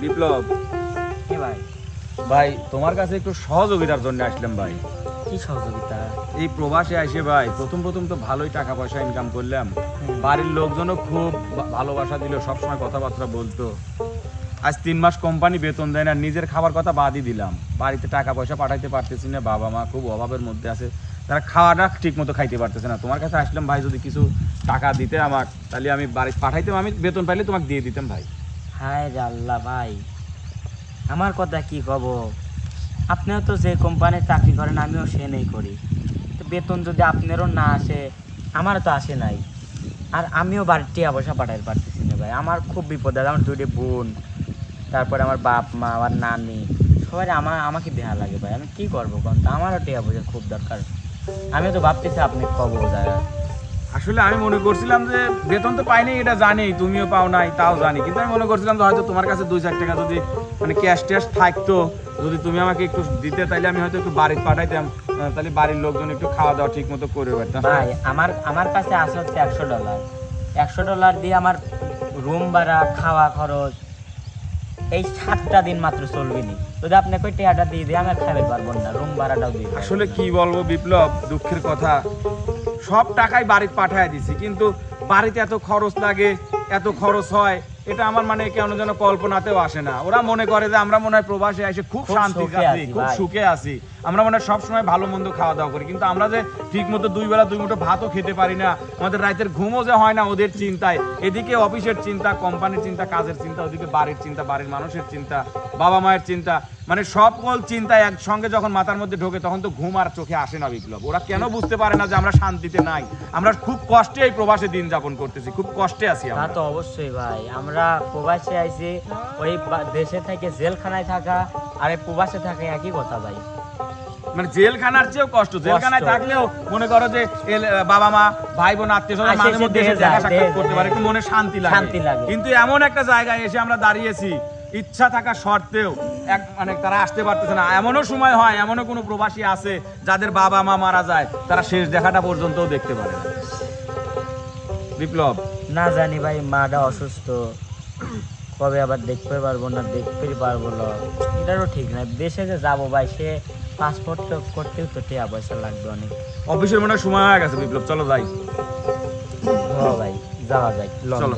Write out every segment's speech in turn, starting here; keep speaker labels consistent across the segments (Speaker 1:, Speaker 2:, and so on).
Speaker 1: বিপ্লব,
Speaker 2: কি ভাই?
Speaker 1: ভাই তোমার কাছে একটু সহযোগিতার জন্য আসলাম ভাই।
Speaker 2: কি সহযোগিতা?
Speaker 1: এই প্রবাসে আসে ভাই প্রথম তো ভালোই টাকা পয়সা ইনকাম করলাম, বাড়ির লোকজনও খুব ভালোবাসা দিল, সবসময় কথাবার্তা বলতো। আজ 3 মাস কোম্পানি বেতন দেয় না, নিজের খাবার কথা বাদই দিলাম, বাড়িতে টাকা পয়সা পাঠাইতে পারতেছি না, বাবা মা খুব অভাবের মধ্যে আছে, তারা খাওয়াটা ঠিক মতো খাইতে পারতেছে না। তোমার কাছে আসলাম ভাই, যদি কিছু টাকা দিতে আমাকে, তাহলে আমি বাড়ি পাঠাইতাম, আমি বেতন পাইলে তোমাকে দিয়ে দিতাম ভাই।
Speaker 2: হায় রে আল্লাহ ভাই, আমার কথা কি কব? আপনিও তো যে কোম্পানির চাকরি করেন, আমিও সে নেই করি, তো বেতন যদি আপনারও না আসে, আমারও তো আসে নাই, আর আমিও বাড়ির টিয়া পয়সা পাঠাইতে পারতেছি না ভাই। আমার খুব বিপদ আছে, আমার 2টি বোন, তারপরে আমার বাপ মা, আমার নানি, সবাই আমাকে দেয়া লাগে ভাই। আমি কি করবো কোন? আমারও টিয়া পয়সা খুব দরকার। আমিও তো ভাবতেছি আপনি কব জায়গা।
Speaker 1: আসলে আমি মনে করছিলাম যে বেতন তো পাইনি, এটা জানি, তুমিও পাও নাই তাও জানি, কিন্তু আমি মনে করছিলাম যে হয়তো তোমার কাছে 2-4 টাকা যদি মানে ক্যাশ ট্যাশ থাকতো, যদি তুমি আমাকে একটু দিতে, তাইলে আমি হয়তো একটু বাড়ি পাঠাইতাম, তাহলে বাড়ির লোকজন একটু খাওয়া দাওয়া ঠিক মতো করে পারতাম।
Speaker 2: ভাই আমার কাছে আসে হচ্ছে $100। $100 দিয়ে আমার রুম ভাড়া, খাওয়া খরচ, এই 7টা দিন মাত্র চলবে নি। যদি আপনি কই টাকাটা দিয়ে দিয়ে আমি আর খাইতে পারবো না, রুম ভাড়াটাও দিয়ে দিই।
Speaker 1: আসলে কি বলবো বিপ্লব, দুঃখের কথা, সব টাকাই বাড়িতে পাঠায় দিছি, কিন্তু বাড়িতে এত খরচ লাগে, এত খরচ হয়, এটা আমার মানে কেন যেন কল্পনাতেও আসে না। ওরা মনে করে যে আমরা মনে হয় প্রবাসে এসে খুব শান্তি আছি, খুব সুখে আছি, আমরা মনে হয় সবসময় ভালো মন্দ খাওয়া দাওয়া করি, কিন্তু আমরা যে ঠিক মতো 2 বেলা 2 মুঠো ভাতও খেতে পারি না, আমাদের রাতের ঘুমও যে হয় না ওদের চিন্তায়, এদিকে অফিসের চিন্তা, কোম্পানির চিন্তা, কাজের চিন্তা, ওদিকে বাড়ির চিন্তা, বাড়ির মানুষের চিন্তা, বাবা মায়ের চিন্তা, মানে সকল চিন্তা একসঙ্গে যখন মাথার মধ্যে ঢোকে, তখন তো ঘুম আর চোখে আসে না বিপ্লব। ওরা কেন বুঝতে পারে না যে আমরা শান্তিতে নাই, আমরা খুব কষ্টে এই প্রবাসে দিন যাপন করতেছি, খুব কষ্টে আছি
Speaker 2: তা
Speaker 1: আমরা।
Speaker 2: তো অবশ্যই ভাই, আমরা প্রবাসে আইছি, ওই দেশে থেকে জেলখানায় থাকা আর এই প্রবাসে থাকা একই কথা ভাই।
Speaker 1: মানে জেলখানার চেয়েও কষ্ট। জেলখানায় থাকলেও মনে করো যে বাবা মা, ভাই বোন, আত্মীয় স্বজন মাঝে মধ্যে এসে দেখা সাক্ষাৎ করতে পারে, একটু মনে শান্তি লাগে। কিন্তু এমন একটা জায়গায় এসে আমরা দাঁড়িয়েছি, ইচ্ছা থাকা সত্ত্বেও মানে তারা আসতে পারতেছে না। এমনও সময় হয়, এমনও কোনো প্রবাসী আছে যাদের বাবা মা মারা যায়, তারা শেষ দেখাটা পর্যন্তও দেখতে পারে না। বিপ্লব,
Speaker 2: না জানি ভাই, মাটা অসুস্থ, কবে আবার দেখতে পারবো না, দেখতে পারবো না, এটারও ঠিক নাই। দেশে যে যাবো ভাই, সে পাসপোর্ট করতেও তো টাকা পয়সা লাগবে অনেক।
Speaker 1: অফিসের মনে হয় সময় হয়ে গেছে বিপ্লব, চলো যাই।
Speaker 2: হ্যাঁ ভাই, যাওয়া যায়,
Speaker 1: চলো।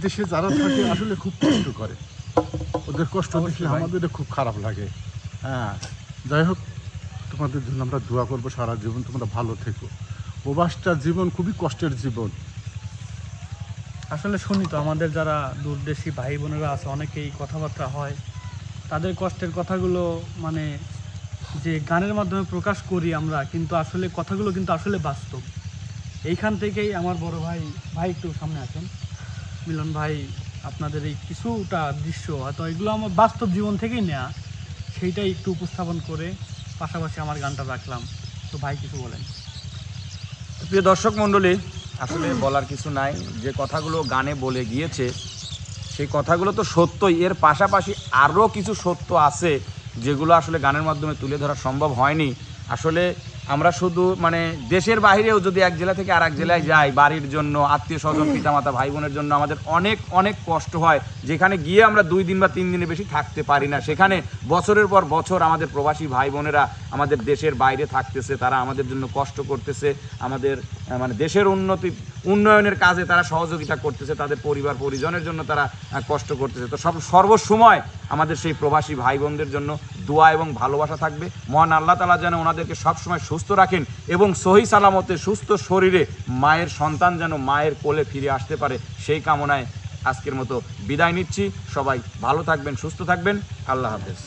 Speaker 3: বিদেশে যারা থাকে আসলে খুব কষ্ট করে, ওদের কষ্ট দেখলে আমাদের খুব খারাপ লাগে। হ্যাঁ, যাই হোক, তোমাদের জন্য আমরা দোয়া করবো, সারা জীবন তোমরা ভালো থেকো। প্রবাসটা জীবন খুবই কষ্টের জীবন।
Speaker 4: আসলে শুনি তো আমাদের যারা দূরদেশী ভাই বোনেরা আছে অনেকেই কথাবার্তা হয়, তাদের কষ্টের কথাগুলো মানে যে গানের মাধ্যমে প্রকাশ করি আমরা, কিন্তু আসলে কথাগুলো কিন্তু আসলে বাস্তব। এইখান থেকেই আমার বড় ভাই একটু সামনে আসেন, মিলন ভাই, আপনাদের এই কিছুটা দৃশ্য হয়তো এগুলো আমার বাস্তব জীবন থেকেই নেওয়া, সেইটাই একটু উপস্থাপন করে পাশাপাশি আমার গানটা রাখলাম। তো ভাই কিছু বলেন।
Speaker 1: প্রিয় দর্শক মণ্ডলী, আসলে বলার কিছু নাই, যে কথাগুলো গানে বলে গিয়েছে সেই কথাগুলো তো সত্যই, এর পাশাপাশি আরও কিছু সত্য আছে যেগুলো আসলে গানের মাধ্যমে তুলে ধরা সম্ভব হয়নি। আসলে আমরা শুধু মানে দেশের বাইরেও যদি এক জেলা থেকে আর এক জেলায় যাই বাড়ির জন্য, আত্মীয় স্বজন, পিতামাতা, ভাই বোনের জন্য আমাদের অনেক অনেক কষ্ট হয়, যেখানে গিয়ে আমরা 2 দিন বা 3 দিনের বেশি থাকতে পারি না। সেখানে বছরের পর বছর আমাদের প্রবাসী ভাই বোনেরা আমাদের দেশের বাইরে থাকতেছে, তারা আমাদের জন্য কষ্ট করতেছে, আমাদের মানে দেশের উন্নয়নের কাজে তারা সহযোগিতা করতেছে, তাদের পরিবার পরিজনের জন্য তারা কষ্ট করতেছে। তো সর্বসময় আমাদের সেই প্রবাসী ভাই বোনদের জন্য দোয়া এবং ভালোবাসা থাকবে। মহান আল্লাহ তাআলা যেন ওনাদেরকে সবসময় সুস্থ রাখেন এবং সহি সালামতে সুস্থ শরীরে মায়ের সন্তান যেন মায়ের কোলে ফিরে আসতে পারে, সেই কামনায় আজকের মতো বিদায় নিচ্ছি। সবাই ভালো থাকবেন, সুস্থ থাকবেন। আল্লাহ হাফেজ।